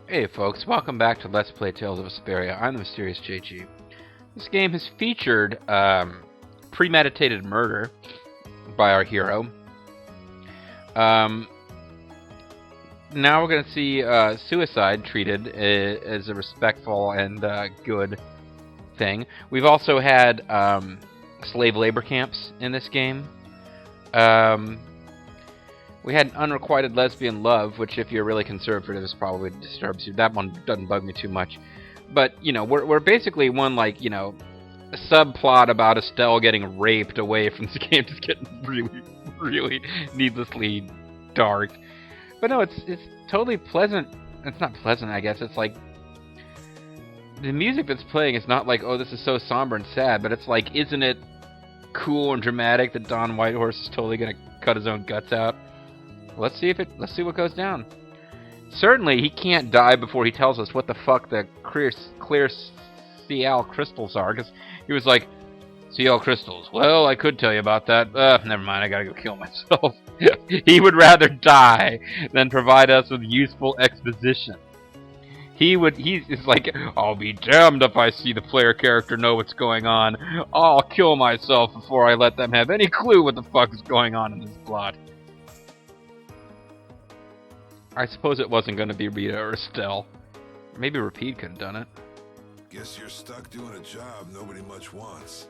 Hey folks, welcome back to Let's Play Tales of Vesperia. I'm the MysteriousJG. This game has featured premeditated murder by our hero. Now we're going to see suicide treated as a respectful and good thing. We've also had slave labor camps in this game. We had an unrequited lesbian love, which if you're really conservative, probably disturbs you. That one doesn't bug me too much. But, you know, we're basically one, like, you know, a subplot about Estelle getting raped away from this game just getting really, really needlessly dark. But no, it's totally pleasant. It's not pleasant, I guess. It's like, the music that's playing is not like, oh, this is so somber and sad, but it's like, isn't it cool and dramatic that Don Whitehorse is totally gonna cut his own guts out? Let's see what goes down. Certainly, he can't die before he tells us what the fuck the clear CL crystals are, because he was like, CL crystals. Well, I could tell you about that. Never mind, I gotta go kill myself. He would rather die than provide us with useful exposition. He's like, I'll be damned if I see the player character know what's going on. I'll kill myself before I let them have any clue what the fuck is going on in this plot. I suppose it wasn't going to be Rita or Estelle. Maybe Rapide could have done it. Guess you're stuck doing a job nobody much wants.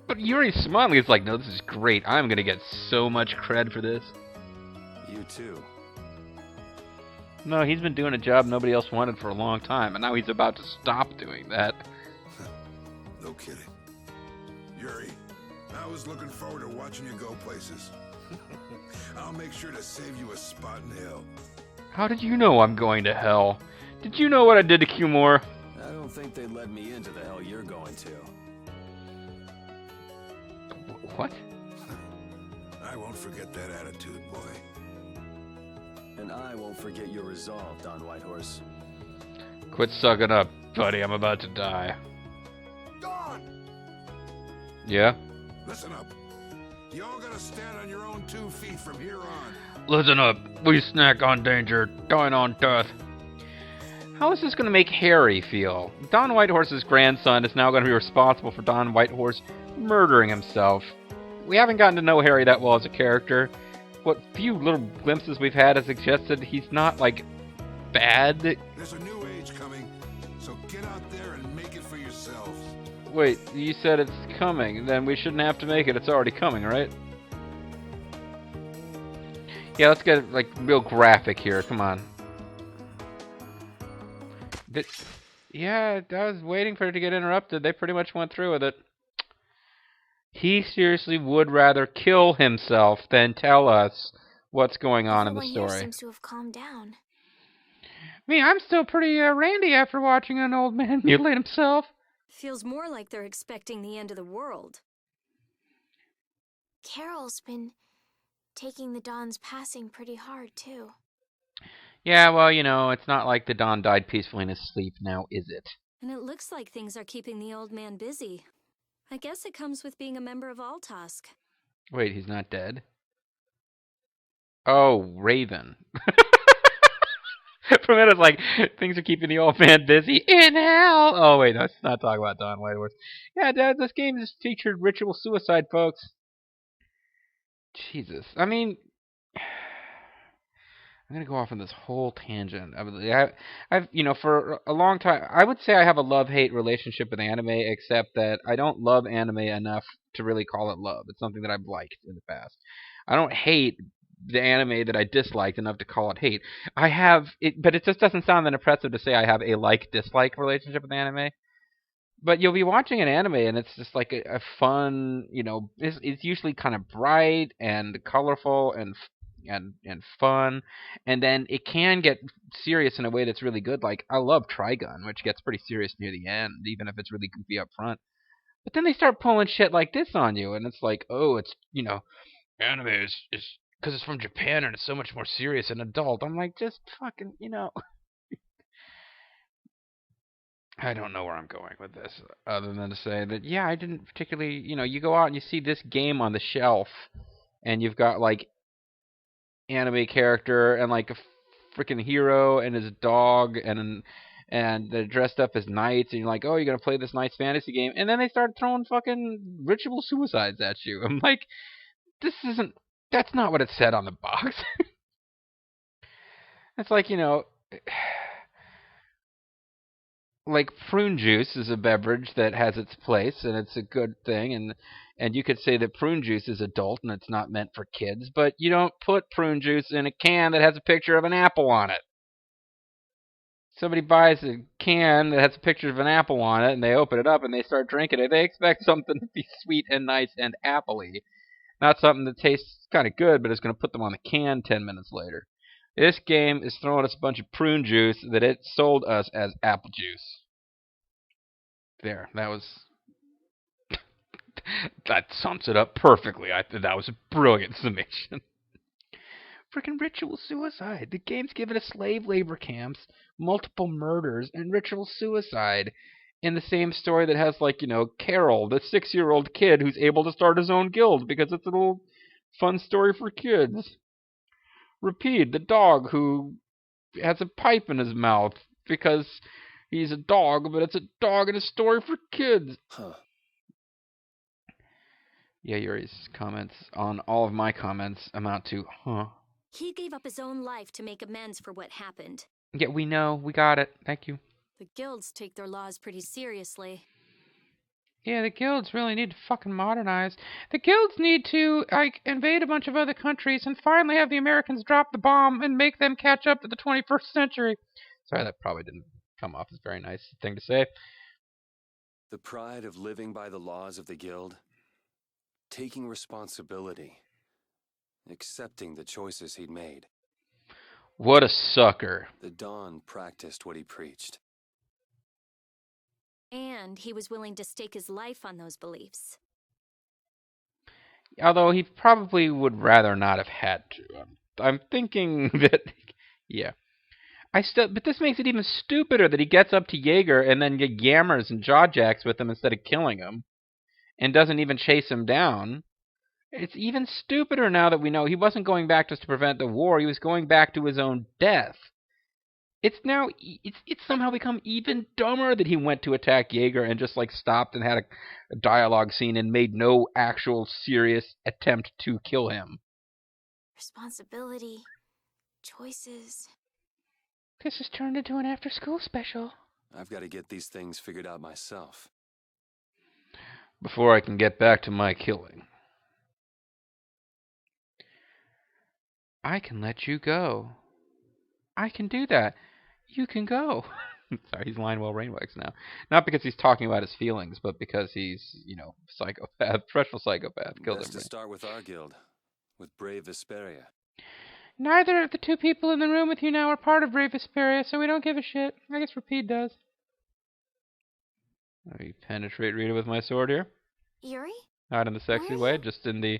But Yuri smartly is like, no, this is great. I'm going to get so much cred for this. You too. No, he's been doing a job nobody else wanted for a long time, and now he's about to stop doing that. No kidding. Yuri, I was looking forward to watching you go places. I'll make sure to save you a spot in hell. How did you know I'm going to hell? Did you know what I did to Cumore? I don't think they'd let me into the hell you're going to. What? I won't forget that attitude, boy. And I won't forget your resolve, Don Whitehorse. Quit sucking up, buddy. I'm about to die. Don! Yeah? Listen up. You all gotta stand on your own 2 feet from here on. Listen up. We snack on danger, dine on death. How is this going to make Harry feel? Don Whitehorse's grandson is now going to be responsible for Don Whitehorse murdering himself. We haven't gotten to know Harry that well as a character. What few little glimpses we've had has suggested he's not, like, bad. There's a new age coming, so get out there and make it for yourselves. Wait, you said it's coming, then we shouldn't have to make it, it's already coming, right? Yeah, let's get, like, real graphic here, come on. Yeah, I was waiting for it to get interrupted, they pretty much went through with it. He seriously would rather kill himself than tell us what's going on in the story. Everyone here seems to have calmed down. Me, I'm still pretty randy after watching an old man mutilate himself. Feels more like they're expecting the end of the world. Carol's been taking the Don's passing pretty hard, too. Yeah, well, you know, it's not like the Don died peacefully in his sleep now, is it? And it looks like things are keeping the old man busy. I guess it comes with being a member of Altask. Wait, he's not dead? Oh, Raven. For a minute, it's like, things are keeping the old man busy in hell. Oh, wait, no, let's not talk about Don Whitehorse. Yeah, Dad, this game has featured ritual suicide, folks. Jesus. I mean, I'm going to go off on this whole tangent. I've, you know, for a long time, I would say I have a love-hate relationship with anime, except that I don't love anime enough to really call it love. It's something that I've liked in the past. I don't hate the anime that I disliked enough to call it hate. I have, but it just doesn't sound that impressive to say I have a like-dislike relationship with anime. But you'll be watching an anime, and it's just like a fun, you know, it's usually kind of bright and colorful and fun, and then it can get serious in a way that's really good. Like, I love Trigun, which gets pretty serious near the end, even if it's really goofy up front. But then they start pulling shit like this on you, and it's like, oh, it's, you know, anime is because it's from Japan and it's so much more serious and adult. I'm like, just fucking, you know. I don't know where I'm going with this, other than to say that, yeah, I didn't particularly, you know, you go out and you see this game on the shelf, and you've got, like, anime character and, like, a freaking hero and his dog, and they're dressed up as knights, and you're like, oh, you're gonna play this nice fantasy game, and then they start throwing fucking ritual suicides at you. I'm like, that's not what it said on the box. It's like, like prune juice is a beverage that has its place, and it's a good thing, and you could say that prune juice is adult and it's not meant for kids, but you don't put prune juice in a can that has a picture of an apple on it. Somebody buys a can that has a picture of an apple on it, and they open it up and they start drinking it. They expect something to be sweet and nice and apple-y, not something that tastes kind of good, but is going to put them on the can 10 minutes later. This game is throwing us a bunch of prune juice that it sold us as apple juice. There, that was... that sums it up perfectly. I thought that was a brilliant summation. Freaking ritual suicide. The game's given us slave labor camps, multiple murders, and ritual suicide in the same story that has, like, Carol, the 6-year-old kid who's able to start his own guild because it's a little fun story for kids. Repeat, the dog who has a pipe in his mouth because he's a dog, but it's a dog in a story for kids. Huh. Yeah, Yuri's comments on all of my comments amount to, huh. He gave up his own life to make amends for what happened. Yeah, we know. We got it. Thank you. The guilds take their laws pretty seriously. Yeah, the guilds really need to fucking modernize. The guilds need to, invade a bunch of other countries and finally have the Americans drop the bomb and make them catch up to the 21st century. Sorry, that probably didn't come off as a very nice thing to say. The pride of living by the laws of the guild. Taking responsibility. Accepting the choices he'd made. What a sucker. The Don practiced what he preached. And he was willing to stake his life on those beliefs. Although he probably would rather not have had to. I'm thinking that, yeah. But this makes it even stupider that he gets up to Jaeger and then yammers and jawjacks with him instead of killing him. And doesn't even chase him down. It's even stupider now that we know he wasn't going back just to prevent the war. He was going back to his own death. It's somehow become even dumber that he went to attack Jaeger and just stopped and had a dialogue scene and made no actual serious attempt to kill him. Responsibility. Choices. This has turned into an after-school special. I've got to get these things figured out myself. Before I can get back to my killing. I can let you go. I can do that. You can go. Sorry, he's Lionel Rainwax now. Not because he's talking about his feelings, but because he's, psychopath, professional psychopath. Best to start with our guild, with brave Vesperia. Neither of the two people in the room with you now are part of brave Vesperia, so we don't give a shit. I guess Rapide does. Let me penetrate Rita with my sword here. Yuri? Not in the sexy way, just in the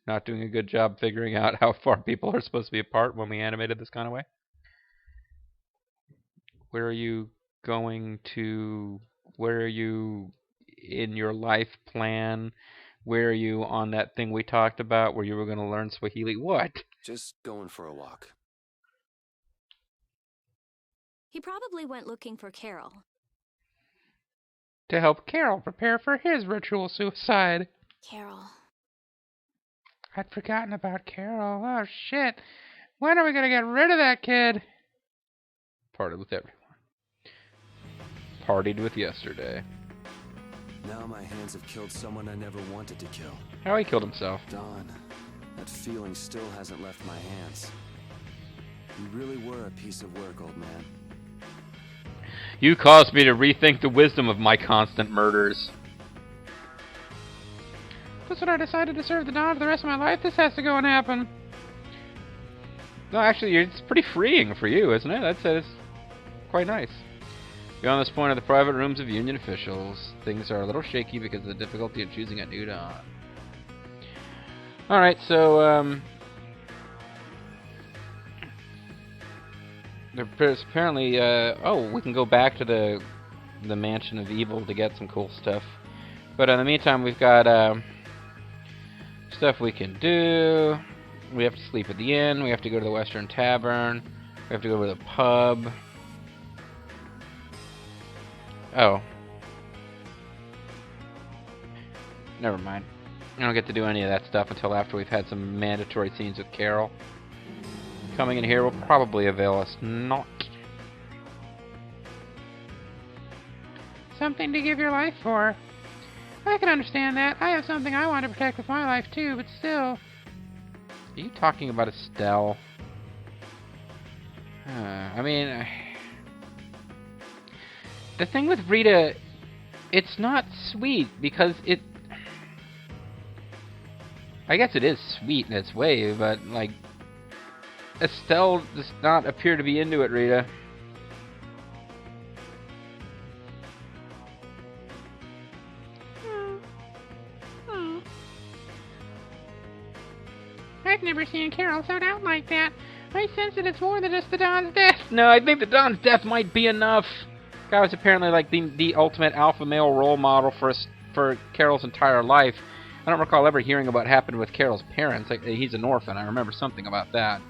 not doing a good job figuring out how far people are supposed to be apart when we animated this kind of way. Where are you going to? Where are you in your life plan? Where are you on that thing we talked about where you were going to learn Swahili? What? Just going for a walk. He probably went looking for Carol. To help Carol prepare for his ritual suicide. Carol. I'd forgotten about Carol. Oh, shit. When are we going to get rid of that kid? Partied with everyone. Partied with yesterday. Now my hands have killed someone I never wanted to kill. How he killed himself. Don, that feeling still hasn't left my hands. You really were a piece of work, old man. You caused me to rethink the wisdom of my constant murders. That's when I decided to serve the Don for the rest of my life. This has to go and happen. No, actually, it's pretty freeing for you, isn't it? I'd say it's quite nice. Beyond this point are the private rooms of Union officials. Things are a little shaky because of the difficulty of choosing a new Don. Alright, so, there's apparently, we can go back to the Mansion of Evil to get some cool stuff. But in the meantime, we've got, stuff we can do. We have to sleep at the inn. We have to go to the Western Tavern. We have to go to the pub. Oh. Never mind. I don't get to do any of that stuff until after we've had some mandatory scenes with Carol. Coming in here will probably avail us not. Something to give your life for. I can understand that. I have something I want to protect with my life too, but still. Are you talking about Estelle? I mean, the thing with Rita, it's not sweet because it. I guess it is sweet in its way, but like, Estelle does not appear to be into it, Rita. I've never seen Carol so down like that. I sense that it's more than just the Don's death. No, I think the Don's death might be enough. Guy was apparently like the ultimate alpha male role model for Carol's entire life. I don't recall ever hearing about what happened with Carol's parents. Like, he's an orphan. I remember something about that.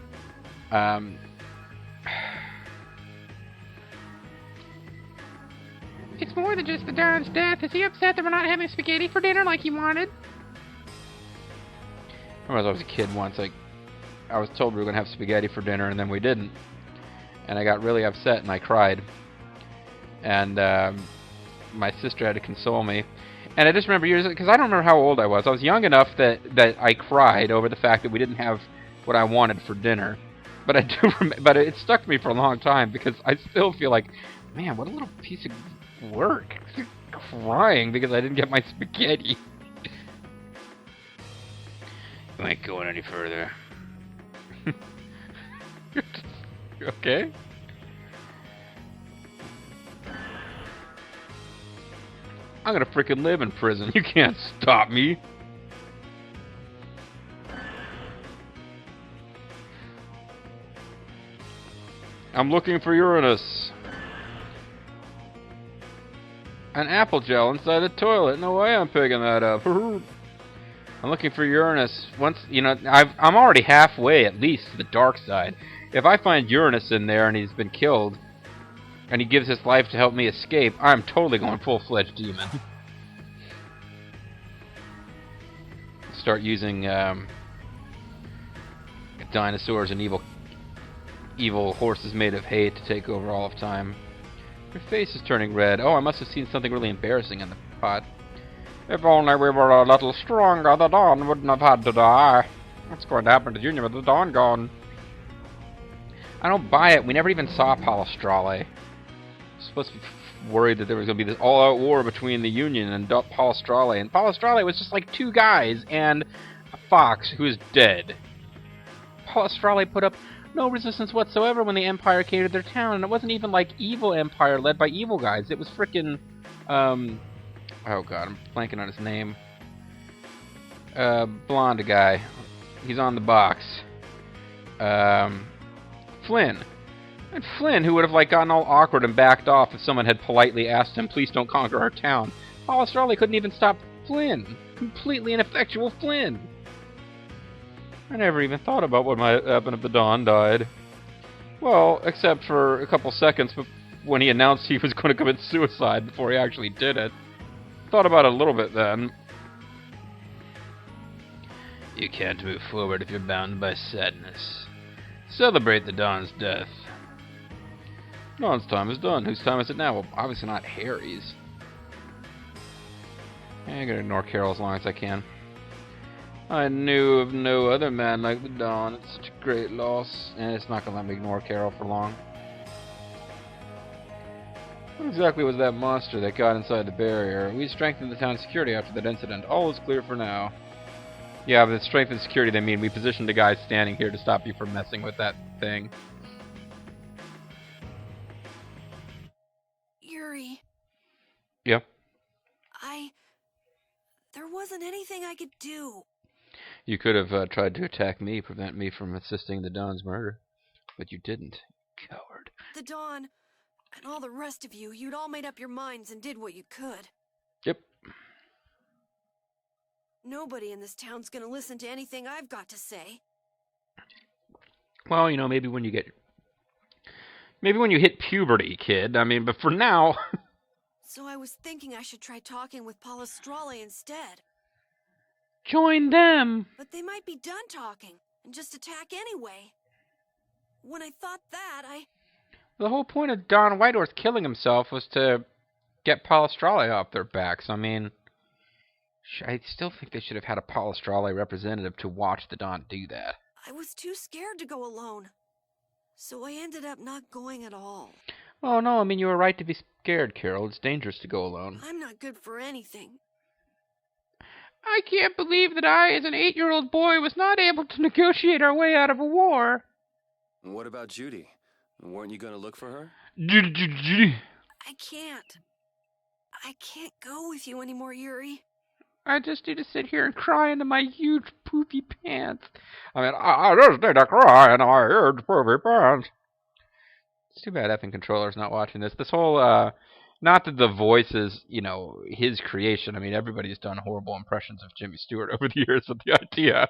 It's more than just the Don's death. Is he upset that we're not having spaghetti for dinner like he wanted? I remember as I was a kid once, like, I was told we were going to have spaghetti for dinner, and then we didn't. And I got really upset, and I cried. And my sister had to console me. And I just remember years, because I don't remember how old I was. I was young enough that I cried over the fact that we didn't have what I wanted for dinner. But I do but it stuck to me for a long time, because I still feel like, man, what a little piece of work. Crying because I didn't get my spaghetti. You ain't going any further. Okay. I'm gonna frickin' live in prison. You can't stop me. I'm looking for Uranus. An apple gel inside the toilet. No way I'm picking that up. I'm looking for Uranus. Once, you know, I'm already halfway, at least, to the dark side. If I find Uranus in there and he's been killed, and he gives his life to help me escape, I'm totally going full-fledged demon. Start using dinosaurs and evil horses made of hate to take over all of time. Your face is turning red. Oh, I must have seen something really embarrassing in the pot. If only we were a little stronger, the Dawn wouldn't have had to die. What's going to happen to Junior with the Dawn gone? I don't buy it. We never even saw Palestrale. Supposed to be worried that there was going to be this all-out war between the Union and Palestrale. And Palestrale was just like two guys and a fox who is dead. Palestrale put up no resistance whatsoever when the Empire came to their town. And it wasn't even like evil Empire led by evil guys. It was frickin'... oh god, I'm blanking on his name. Blonde guy. He's on the box. Flynn. And Flynn, who would have like gotten all awkward and backed off if someone had politely asked him, please don't conquer our town. Palestrale couldn't even stop Flynn. Completely ineffectual Flynn. I never even thought about what might happen if the Dawn died. Well, except for a couple seconds when he announced he was going to commit suicide before he actually did it. Thought about it a little bit then. You can't move forward if you're bound by sadness. Celebrate the Dawn's death. Dawn's time is done. Whose time is it now? Well, obviously not Harry's. I'm gonna ignore Carol as long as I can. I knew of no other man like the Dawn. It's such a great loss. And it's not gonna let me ignore Carol for long. What exactly was that monster that got inside the barrier? We strengthened the town's security after that incident. All is clear for now. Yeah, but strength and security, they mean we positioned a guy standing here to stop you from messing with that thing. Yuri. Yep. There wasn't anything I could do. You could have tried to attack me, prevent me from assisting the Dawn's murder. But you didn't. Coward. The Dawn, and all the rest of you, you'd all made up your minds and did what you could. Yep. Nobody in this town's gonna listen to anything I've got to say. Well, you know, maybe when you get Maybe when you hit puberty, kid. I mean, but for now... So I was thinking I should try talking with Palestrale instead. Join them! But they might be done talking and just attack anyway. When I thought that, The whole point of Don Whitehorse killing himself was to get Palestrale off their backs. I mean, I still think they should have had a Palestrale representative to watch the Don do that. I was too scared to go alone. So I ended up not going at all. Oh, no, I mean, you were right to be scared, Carol. It's dangerous to go alone. I'm not good for anything. I can't believe that I, as an 8-year-old boy, was not able to negotiate our way out of a war. What about Judy? Weren't you going to look for her? I can't. I can't go with you anymore, Yuri. I just need to sit here and cry into my huge poopy pants. I mean, I just need to cry into my huge poopy pants. It's too bad effing Controller's not watching this. This whole, not that the voice is, you know, his creation. I mean, everybody's done horrible impressions of Jimmy Stewart over the years, but the idea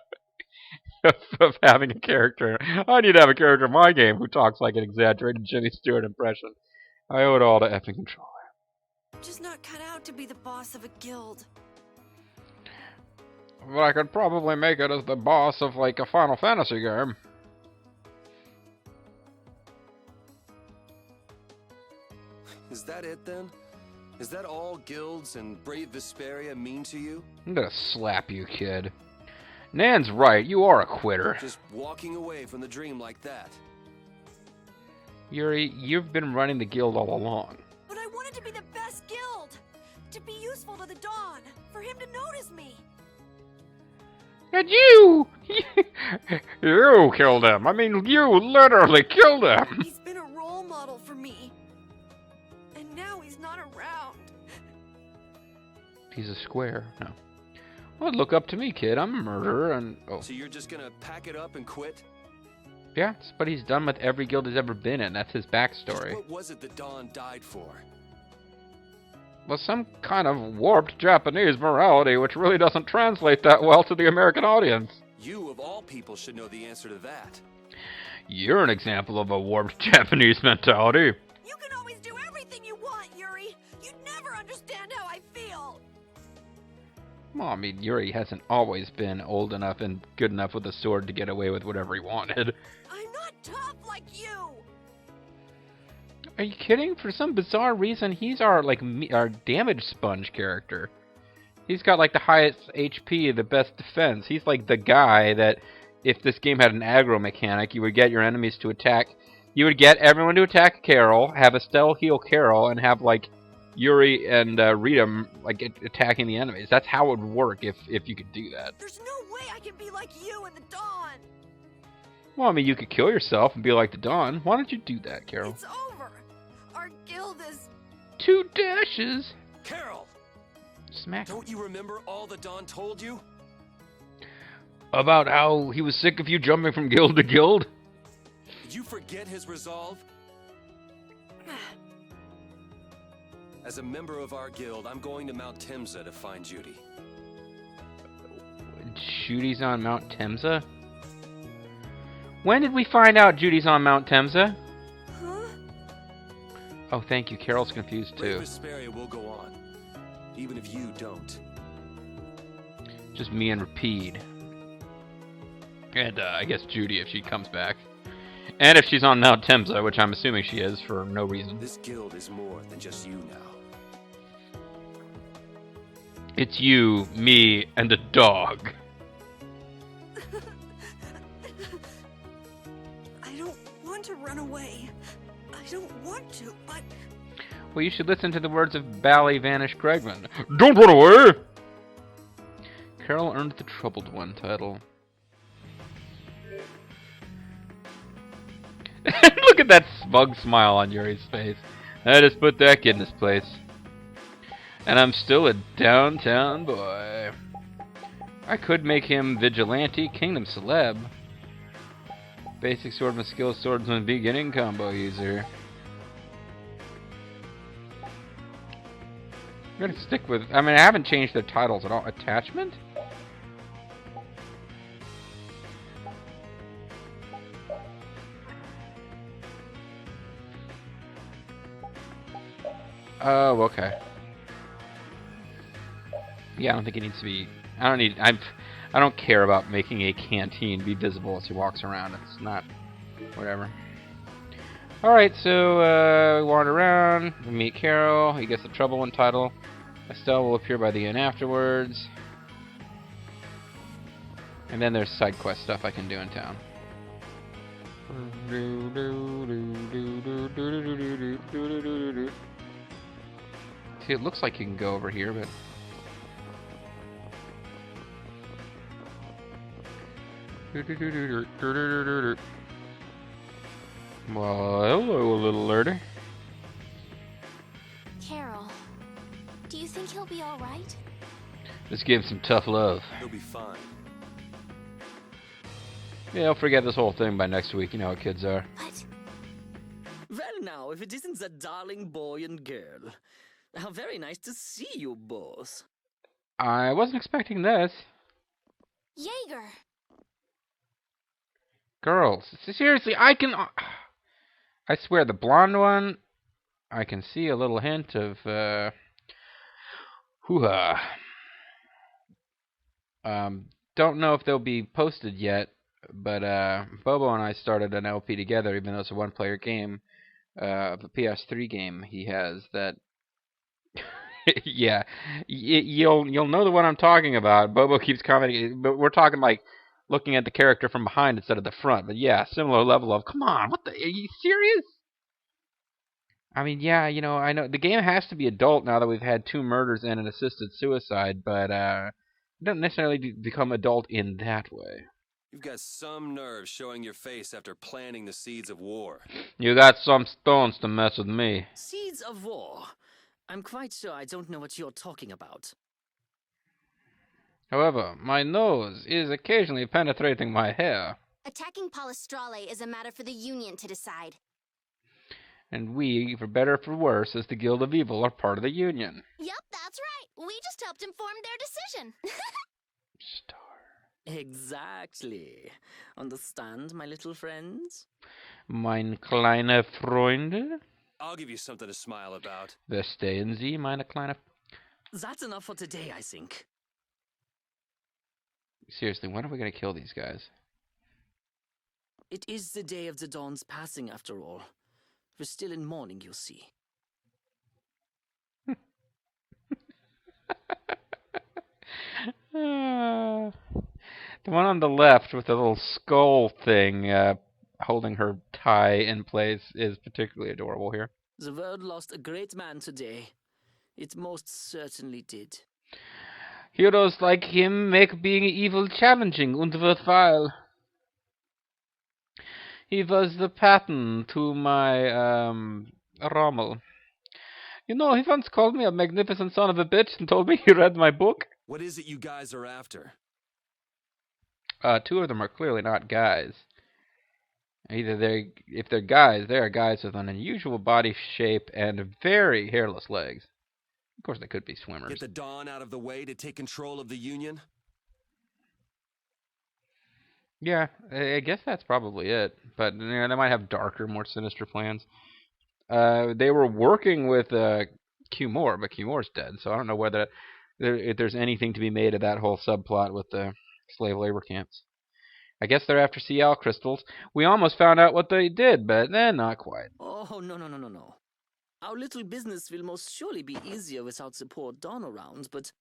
of having a character, I need to have a character in my game who talks like an exaggerated Jimmy Stewart impression. I owe it all to effing Controller. I'm just not cut out to be the boss of a guild. But I could probably make it as the boss of, like, a Final Fantasy game. Is that it, then? Is that all guilds and brave Vesperia mean to you? I'm gonna slap you, kid. Nan's right, you are a quitter. Just walking away from the dream like that. Yuri, you've been running the guild all along. But I wanted to be the best guild! To be useful to the Don! For him to notice me! And you! You killed him. I mean, you literally killed him. He's been a role model for me. And now he's not around. He's a square. No. Well, look up to me, kid. I'm a murderer, and... Oh. So you're just gonna pack it up and quit? Yeah, it's what he's done with every guild he's ever been in. That's his backstory. What was it that Don died for? Well, some kind of warped Japanese morality, which really doesn't translate that well to the American audience. You, of all people, should know the answer to that. You're an example of a warped Japanese mentality. You can always do everything you want, Yuri! You'd never understand how I feel! Well, I mean, Yuri hasn't always been old enough and good enough with a sword to get away with whatever he wanted. I'm not tough like you! Are you kidding? For some bizarre reason, he's our damage sponge character. He's got like the highest HP, the best defense. He's like the guy that, if this game had an aggro mechanic, you would get your enemies to attack. You would get everyone to attack Carol, have Estelle heal Carol, and have like Yuri and Rita like attacking the enemies. That's how it would work if you could do that. There's no way I can be like you and the Dawn! Well, I mean, you could kill yourself and be like the Dawn. Why don't you do that, Carol? It's over! Our guild is... 2 dashes! Carol! Smack. Don't you remember all the Don told you? About how he was sick of you jumping from guild to guild? Did you forget his resolve? As a member of our guild, I'm going to Mount Temsa to find Judy. Judy's on Mount Temsa? When did we find out Judy's on Mount Temsa? Huh? Oh, thank you. Carol's confused too. Vesperia will go on, even if you don't. Just me and Rapide. And I guess Judy if she comes back. And if she's on Mount Temsa, which I'm assuming she is for no reason. This guild is more than just you now. It's you, me, and a dog. I don't want to run away. I don't want to, but... Well, you should listen to the words of Bally Vanish Craigman. Don't run away! Carol earned the Troubled One title. Look at that smug smile on Yuri's face. I just put that kid in his place. And I'm still a downtown boy. I could make him Vigilante, Kingdom Celeb. Basic swordsman skill, swordsman beginning, combo user. I'm gonna stick with... I mean, I haven't changed their titles at all. Attachment? Oh, okay. Yeah, I don't think it needs to be... I don't care about making a canteen be visible as he walks around. It's not... whatever. Alright, so, we wander around, we meet Carol, he gets the Trouble One title. Estelle will appear by the inn afterwards. And then there's side quest stuff I can do in town. See, it looks like you can go over here, but... Well, hello, little lurder. Carol, do you think he'll be all right? Just give him some tough love. He'll be fine. Yeah, I'll forget this whole thing by next week. You know how kids are. But Well now, if it isn't that darling boy and girl. How very nice to see you both. I wasn't expecting this. Jaeger! Girls, seriously, I can... I swear, the blonde one, I can see a little hint of, hoo-ha. Don't know if they'll be posted yet, but, Bobo and I started an LP together, even though it's a one-player game, of a PS3 game he has that... Yeah, you'll know the one I'm talking about. Bobo keeps commenting, but we're talking like looking at the character from behind instead of the front. But yeah, similar level of, come on, what the, are you serious? I mean, yeah, you know, I know the game has to be adult now that we've had 2 murders and an assisted suicide, but it doesn't necessarily become adult in that way. You've got some nerve showing your face after planting the seeds of war. You got some stones to mess with me. Seeds of war. I'm quite sure I don't know what you're talking about. However, my nose is occasionally penetrating my hair. Attacking Palestrale is a matter for the Union to decide. And we, for better or for worse, as the Guild of Evil, are part of the Union. Yep, that's right. We just helped inform their decision. Star. Exactly. Understand, my little friends? Mein kleiner Freund. I'll give you something to smile about. Verstehen Sie, meine kleine... That's enough for today, I think. Seriously, when are we going to kill these guys? It is the day of the Dawn's passing, after all. We're still in mourning, you see. The one on the left with the little skull thing holding her tie in place is particularly adorable here. The world lost a great man today. It most certainly did. Heroes like him make being evil challenging and worthwhile. He was the pattern to my, Rommel. You know, he once called me a magnificent son of a bitch and told me he read my book. What is it you guys are after? 2 of them are clearly not guys. If they're guys, they are guys with an unusual body shape and very hairless legs. Of course, they could be swimmers. Get the Dawn out of the way to take control of the Union? Yeah, I guess that's probably it. But you know, they might have darker, more sinister plans. They were working with Q Moore, but Q Moore's dead, so I don't know whether if there's anything to be made of that whole subplot with the slave labor camps. I guess they're after CL crystals. We almost found out what they did, but not quite. Oh, no. Our little business will most surely be easier without support Dawn around, but...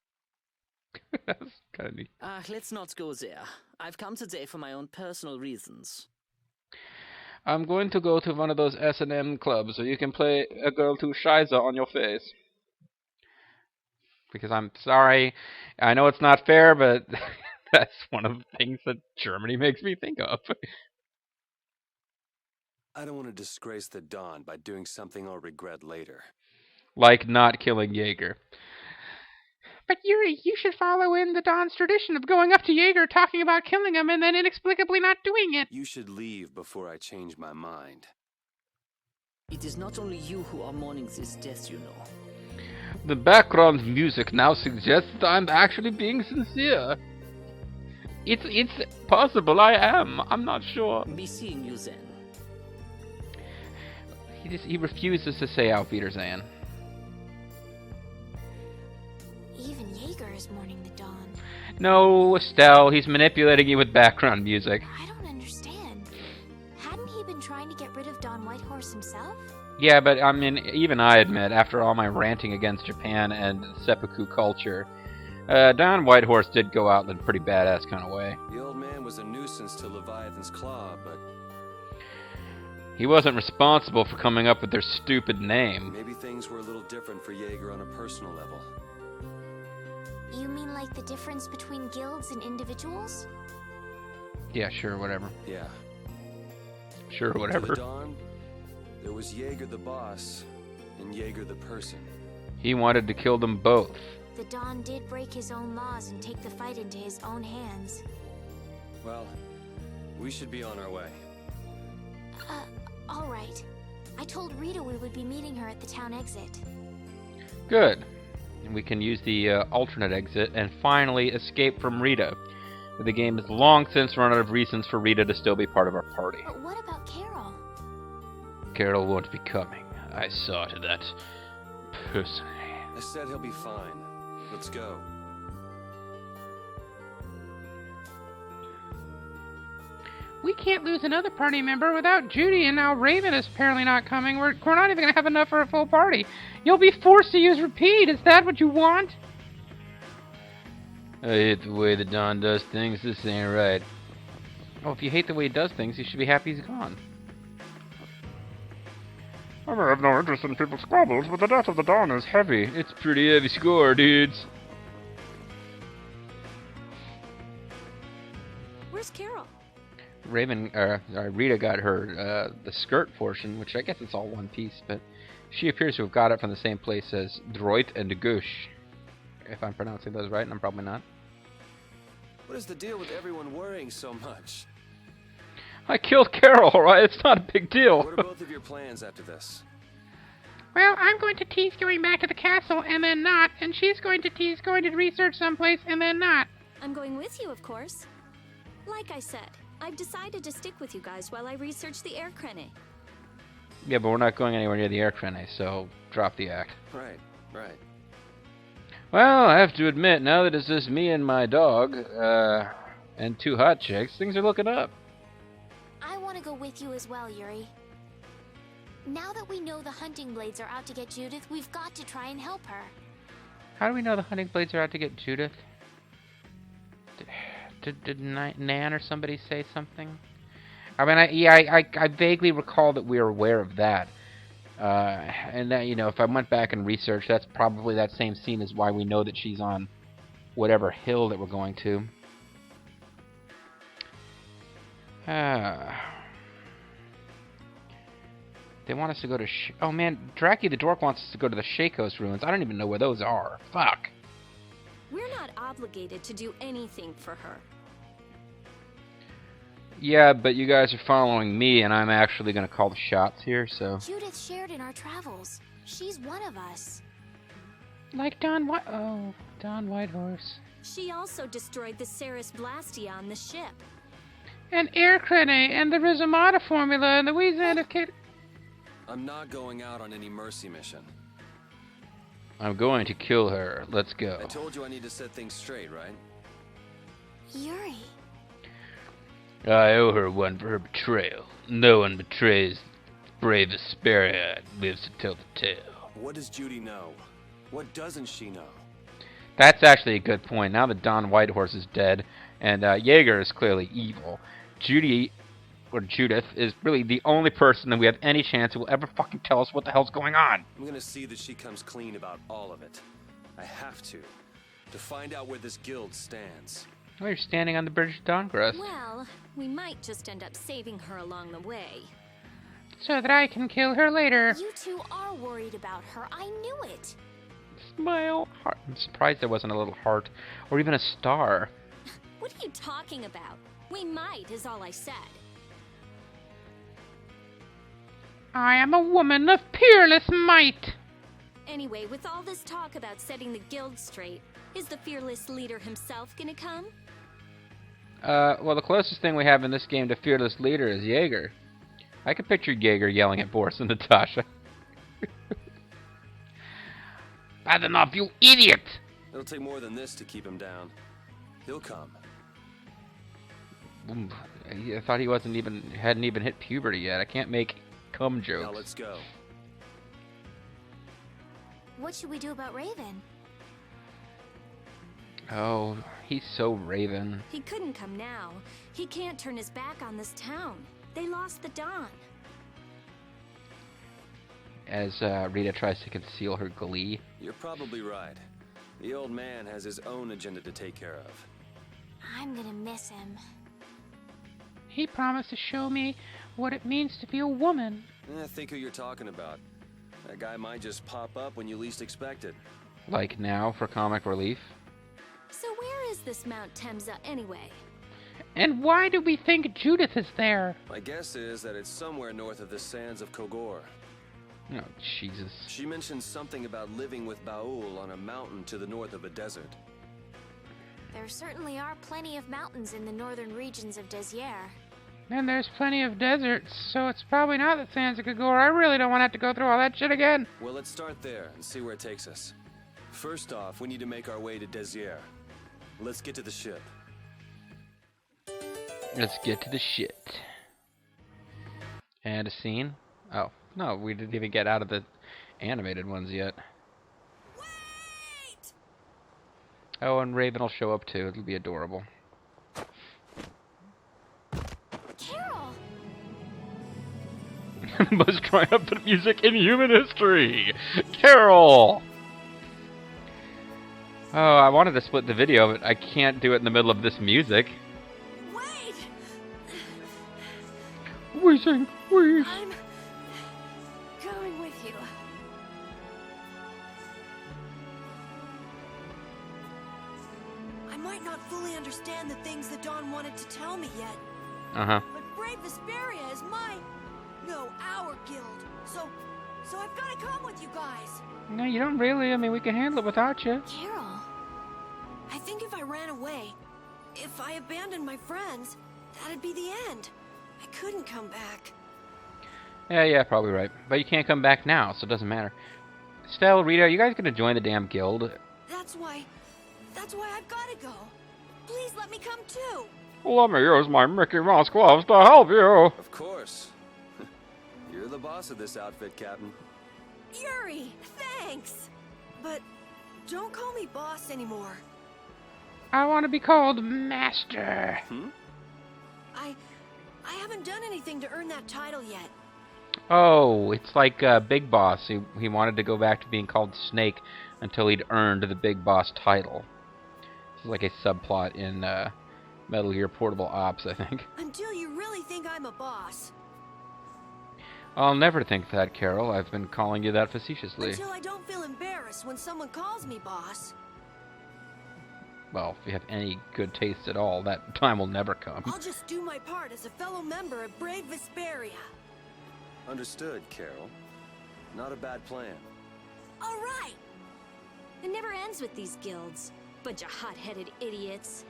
That's kind of neat. Let's not go there. I've come today for my own personal reasons. I'm going to go to one of those S&M clubs so you can play a girl to Shiza on your face. Because I'm sorry, I know it's not fair, but that's one of the things that Germany makes me think of. I don't want to disgrace the Dawn by doing something I'll regret later. Like not killing Jaeger. But Yuri, you should follow in the Dawn's tradition of going up to Jaeger, talking about killing him, and then inexplicably not doing it. You should leave before I change my mind. It is not only you who are mourning this death, you know. The background music now suggests that I'm actually being sincere. It's possible I am. I'm not sure. Be seeing you then. He refuses to say Auf Wiedersehen. mourning the Dawn. No, Estelle, he's manipulating you with background music. I don't understand. Hadn't he been trying to get rid of Don Whitehorse himself? Yeah, but I mean, even I admit, after all my ranting against Japan and seppuku culture, Don Whitehorse did go out in a pretty badass kind of way. The old man was a nuisance to Leviathan's Claw, but he wasn't responsible for coming up with their stupid name. maybe things were a little different for Jaeger on a personal level. You mean like the difference between guilds and individuals? Yeah, sure, whatever. Yeah. Sure, To the whatever. Dawn, there was Jaeger the boss, and Jaeger the person. He wanted to kill them both. The Dawn did break his own laws and take the fight into his own hands. Well, we should be on our way. All right. I told Rita we would be meeting her at the town exit. Good. And we can use the alternate exit and finally escape from Rita. The game has long since run out of reasons for Rita to still be part of our party. But what about Carol? Carol won't be coming. I saw to that personally. I said he'll be fine. Let's go. We can't lose another party member without Judy, and now Raven is apparently not coming. We're not even going to have enough for a full party. You'll be forced to use repeat. Is that what you want? I hate the way the Don does things. This ain't right. Oh, if you hate the way he does things, you should be happy he's gone. I have no interest in people's squabbles, but the death of the Don is heavy. It's a pretty heavy score, dudes. Where's Carol? Rita got her, the skirt portion, which I guess it's all one piece, but she appears to have got it from the same place as Droit and de Gauche. If I'm pronouncing those right, and I'm probably not. What is the deal with everyone worrying so much? I killed Carol, alright? It's not a big deal. What are both of your plans after this? Well, I'm going to tease going back to the castle and then not, and she's going to tease going to research someplace and then not. I'm going with you, of course. Like I said, I've decided to stick with you guys while I research the air crane. Yeah, but we're not going anywhere near the air crane, so drop the act. Right, right. Well, I have to admit, now that it's just me and my dog, and two hot chicks, things are looking up. I want to go with you as well, Yuri. Now that we know the hunting blades are out to get Judith, we've got to try and help her. How do we know the hunting blades are out to get Judith? Did Nan or somebody say something? I mean, I vaguely recall that we were aware of that. And that, you know, if I went back and researched, that's probably that same scene is why we know that she's on whatever hill that we're going to. They want us to go to oh man, Draki the Dork wants us to go to the Shakos ruins. I don't even know where those are. Fuck. We're not obligated to do anything for her. Yeah, but you guys are following me, and I'm actually going to call the shots here, so... Judith shared in our travels. She's one of us. Like Don Whitehorse. She also destroyed the Ceres Blastia on the ship. And air crane, and the Rizomata formula, and the Weezand kid. I'm not going out on any mercy mission. I'm going to kill her. Let's go. I told you I need to set things straight, right? Yuri. I owe her one for her betrayal. No one betrays brave Vesperia and lives to tell the tale. What does Judy know? What doesn't she know? That's actually a good point. Now that Don Whitehorse is dead, and Jaeger is clearly evil, Judy, or Judith, is really the only person that we have any chance who will ever fucking tell us what the hell's going on. I'm gonna see that she comes clean about all of it. I have to find out where this guild stands. Oh, you're standing on the bridge of Dawngrust. Well, we might just end up saving her along the way. So that I can kill her later. You two are worried about her. I knew it. Smile. Heart. I'm surprised there wasn't a little heart, or even a star. What are you talking about? We might, is all I said. I am a woman of peerless might. Anyway, with all this talk about setting the guild straight, is the fearless leader himself gonna come? Well, the closest thing we have in this game to fearless leader is Jaeger. I can picture Jaeger yelling at Boris and Natasha. Bad enough, you idiot! It'll take more than this to keep him down. He'll come. I thought he hadn't even hit puberty yet. I can't make cum jokes. Now let's go. What should we do about Raven? Oh, he's so Raven. He couldn't come now. He can't turn his back on this town. They lost the Don. As Rita tries to conceal her glee. You're probably right. The old man has his own agenda to take care of. I'm gonna miss him. He promised to show me what it means to be a woman. Think who you're talking about. That guy might just pop up when you least expect it. Like now for comic relief. So where is this Mount Temsa anyway? And why do we think Judith is there? My guess is that it's somewhere north of the sands of Kogor. Oh, Jesus. She mentioned something about living with Baul on a mountain to the north of a desert. There certainly are plenty of mountains in the northern regions of Desier. And there's plenty of deserts, so it's probably not the sands of Kogor. I really don't want to have to go through all that shit again. Well, let's start there and see where it takes us. First off, we need to make our way to Desier. Let's get to the ship. Let's get to the shit. And a scene? Oh, no, we didn't even get out of the animated ones yet. Wait! Oh, and Raven will show up too. It'll be adorable. Carol! Most triumphant music in human history! Carol! Oh, I wanted to split the video, but I can't do it in the middle of this music. Wait! We sing, we. I'm going with you. I might not fully understand the things that Don wanted to tell me yet, Uh-huh. but Brave Vesperia is our guild. So I've got to come with you guys. No, you don't really. I mean, we can handle it without you. Carol. I think if I ran away, if I abandoned my friends, that'd be the end. I couldn't come back. Yeah, probably right. But you can't come back now, so it doesn't matter. Stell, Rita, are you guys gonna join the damn guild? That's why I've got to go. Please let me come too. Let me use my Mickey Mouse gloves to help you. Of course. You're the boss of this outfit, Captain. Yuri, thanks. But don't call me boss anymore. I want to be called Master. I haven't done anything to earn that title yet. Oh, it's like Big Boss. He wanted to go back to being called Snake until he'd earned the Big Boss title. This is like a subplot in Metal Gear Portable Ops, I think. Until you really think I'm a boss. I'll never think that, Carol. I've been calling you that facetiously. Until I don't feel embarrassed when someone calls me boss. Well, if you have any good taste at all, that time will never come. I'll just do my part as a fellow member of Brave Vesperia. Understood, Carol. Not a bad plan. All right. It never ends with these guilds. Bunch of hot-headed idiots.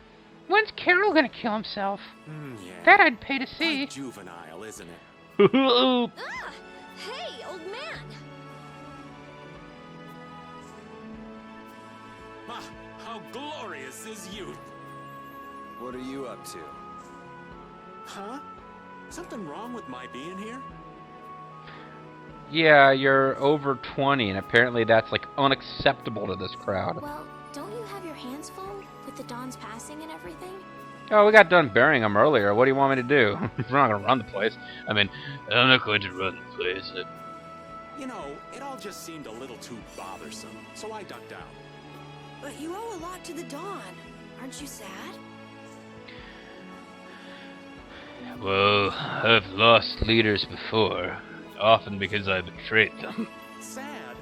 When's Carol gonna kill himself? Yeah. That I'd pay to see. Quite juvenile, isn't it? Ah! Hey, old man! Ah, how glorious is youth! What are you up to? Huh? Something wrong with my being here? Yeah, you're over 20, and apparently that's like unacceptable to this crowd. Well, don't you have your hands full with the Don's passing and everything? Oh, we got done burying him earlier. What do you want me to do? We're not gonna run the place. I mean, I'm not going to run the place. You know, it all just seemed a little too bothersome, so I ducked out. But you owe a lot to the Don. Aren't you sad? Well, I've lost leaders before, often because I betrayed them. Sad?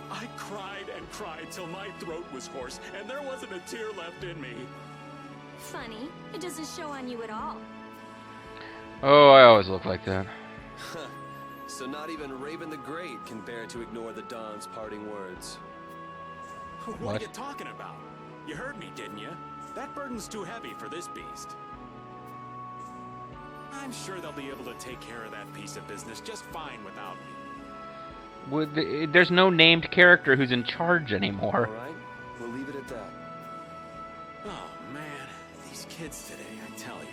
I cried and cried till my throat was hoarse, and there wasn't a tear left in me. Funny, it doesn't show on you at all. Oh, I always look like that. So not even Raven the Great can bear to ignore the Don's parting words. What are you talking about? You heard me, didn't you? That burden's too heavy for this beast. I'm sure they'll be able to take care of that piece of business just fine without me. There's no named character who's in charge anymore. All right, we'll leave it at that. kids today, I tell you.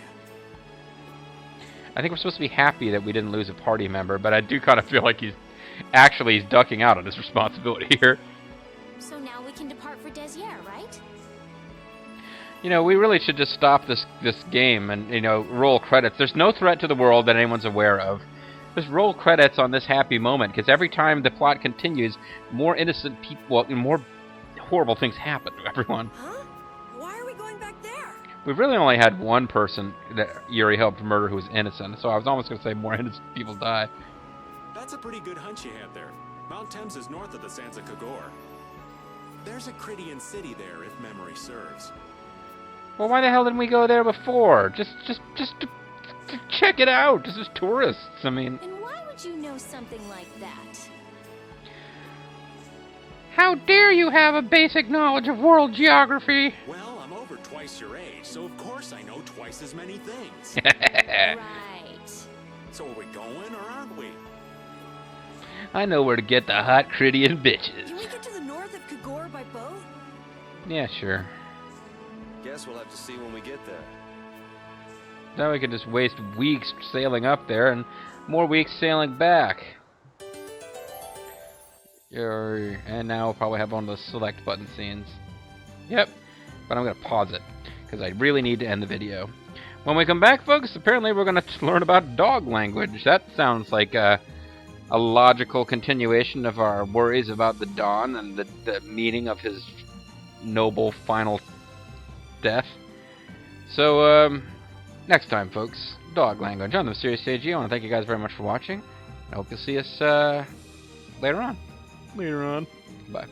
I think we're supposed to be happy that we didn't lose a party member, but I do kind of feel like he's ducking out on his responsibility here. So now we can depart for Desier, right? You know, we really should just stop this game and, you know, roll credits. There's no threat to the world that anyone's aware of. Just roll credits on this happy moment, because every time the plot continues, more innocent people, more horrible things happen to everyone. Huh? Why are we going back there? We've really only had one person that Yuri helped murder who was innocent, so I was almost going to say more innocent people die. That's a pretty good hunch you had there. Mount Thames is north of the Sands of Kagor. There's a Krydian city there, if memory serves. Well, why the hell didn't we go there before? Just to check it out, just as tourists, I mean. And why would you know something like that? How dare you have a basic knowledge of world geography? Well, I'm over twice your age, so of course I know twice as many things. Right. So are we going or aren't we? I know where to get the hot Krydian bitches. Can we get to the north of Kagor by boat? Yeah, sure. Guess we'll have to see when we get there. Then we could just waste weeks sailing up there and more weeks sailing back. And now we'll probably have one of those select button scenes. Yep, but I'm going to pause it, because I really need to end the video. When we come back, folks, apparently we're going to learn about dog language. That sounds like a logical continuation of our worries about the Don and the meaning of his noble final death. So, next time, folks, dog language on the MysteriousJG. I want to thank you guys very much for watching. I hope you'll see us later on. Bye.